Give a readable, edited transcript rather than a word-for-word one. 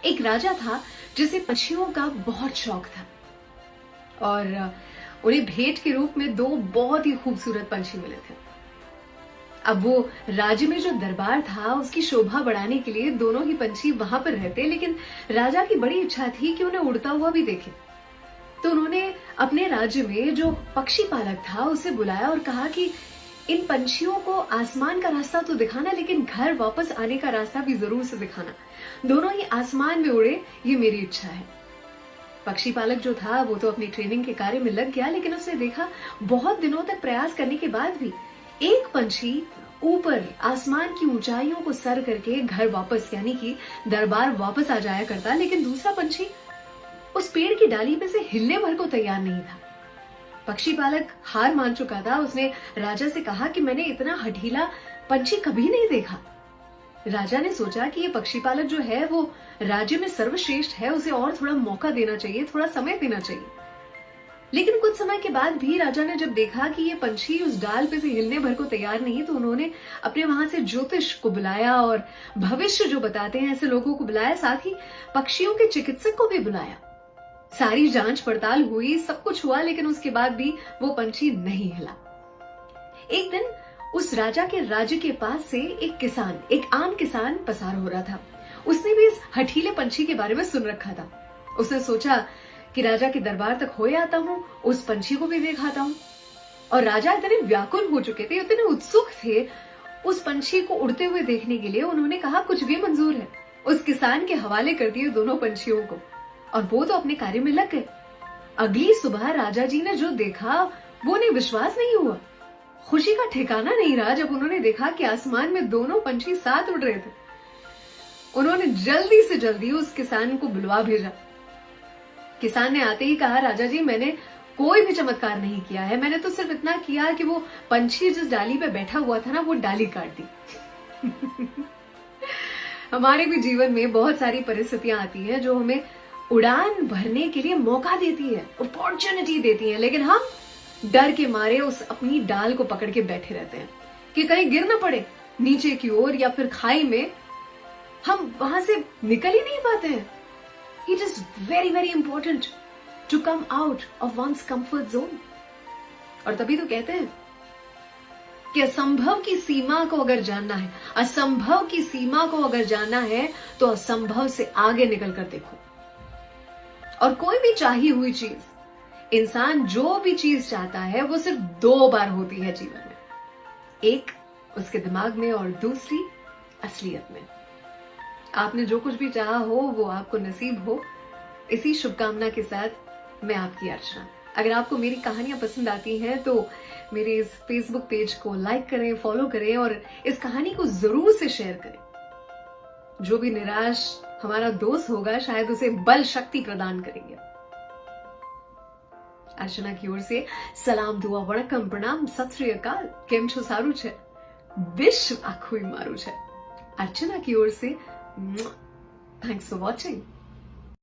एक राजा था जिसे पक्षियों का बहुत शौक था और उन्हें भेंट के रूप में दो बहुत ही खूबसूरत पंछी मिले थे। अब वो राज्य में जो दरबार था उसकी शोभा बढ़ाने के लिए दोनों ही पंछी वहां पर रहते, लेकिन राजा की बड़ी इच्छा थी कि उन्हें उड़ता हुआ भी देखे। तो उन्होंने अपने राज्य में जो पक्षी पालक था उसे बुलाया और कहा कि इन पंछियों को आसमान का रास्ता तो दिखाना, लेकिन घर वापस आने का रास्ता भी जरूर से दिखाना। दोनों ही आसमान में उड़े, ये मेरी इच्छा है। पक्षी पालक जो था वो तो अपनी ट्रेनिंग के कार्य में लग गया, लेकिन उसने देखा बहुत दिनों तक प्रयास करने के बाद भी एक पंछी ऊपर आसमान की ऊंचाइयों को सर करके घर वापस यानी कि दरबार वापस आ जाया करता, लेकिन दूसरा पंछी उस पेड़ की डाली में से हिलने भर को तैयार नहीं था। पक्षी पालक हार मान चुका था। उसने राजा से कहा कि मैंने इतना हठीला पंछी कभी नहीं देखा। राजा ने सोचा कि ये पक्षी पालक जो है वो राज्य में सर्वश्रेष्ठ है, उसे और थोड़ा मौका देना चाहिए, थोड़ा समय देना चाहिए। लेकिन कुछ समय के बाद भी राजा ने जब देखा कि ये पंछी उस डाल पे से हिलने भर को तैयार नहीं, तो उन्होंने अपने वहां से ज्योतिष को बुलाया और भविष्य जो बताते हैं ऐसे लोगों को बुलाया, साथ ही पक्षियों के चिकित्सक को भी बुलाया। सारी जांच पड़ताल हुई, सब कुछ हुआ, लेकिन उसके बाद भी वो पंछी नहीं हिला। एक दिन उस राजा के राज्य के पास से एक आम किसान पसार हो रहा था। उसने भी इस हठीले पंछी के बारे में सुन रखा था। उसने सोचा कि राजा के दरबार तक हो आता हूं, उस पंछी को भी देखाता हूं। और राजा इतने व्याकुल हो चुके थे, इतने उत्सुक थे उस पंछी को उड़ते हुए देखने के लिए, उन्होंने कहा कुछ भी मंजूर है। उस किसान के हवाले कर दिए दोनों पंछियों को और वो तो अपने कार्य में लग गए। अगली सुबह राजा जी ने जो देखा वो उन्हें विश्वास नहीं हुआ। खुशी का ठिकाना नहीं रहा जब उन्होंने देखा कि आसमान में दोनों पंछी साथ उड़ रहे थे। उन्होंने जल्दी से जल्दी उस किसान को बुलवा भेजा। किसान ने आते ही कहा, राजा जी मैंने कोई भी चमत्कार नहीं किया है, मैंने तो सिर्फ इतना किया कि वो पंछी जिस डाली पे बैठा हुआ था ना, वो डाली काट दी। हमारे भी जीवन में बहुत सारी परिस्थितियां आती हैं जो हमें उड़ान भरने के लिए मौका देती है, अपॉर्चुनिटी देती है, लेकिन हम डर के मारे उस अपनी डाल को पकड़ के बैठे रहते हैं कि कहीं गिर ना पड़े नीचे की ओर या फिर खाई में, हम वहां से निकल ही नहीं पाते हैं। It is very very important to come out of one's comfort zone. और तभी तो कहते हैं कि असंभव की सीमा को अगर जानना है, असंभव की सीमा को अगर जानना है तो असंभव से आगे निकल कर देखो। और कोई भी चाही हुई चीज, इंसान जो भी चीज चाहता है वो सिर्फ दो बार होती है जीवन में, एक उसके दिमाग में और दूसरी असलियत में। आपने जो कुछ भी चाहा हो वो आपको नसीब हो, इसी शुभकामना के साथ मैं आपकी अर्चना। अगर आपको मेरी कहानियां पसंद आती हैं तो मेरे इस फेसबुक पेज को लाइक करें, फॉलो करें और इस कहानी को जरूर से शेयर करें। जो भी निराश हमारा दोस्त होगा शायद उसे बल शक्ति प्रदान करेंगे। अर्चना की ओर से सलाम, दुआ, वणक्कम, प्रणाम, सत श्री अकाल, केम छो, सारू छे, विश्व आखुई मारू छे। अर्चना की ओर से थैंक्स फॉर वॉचिंग।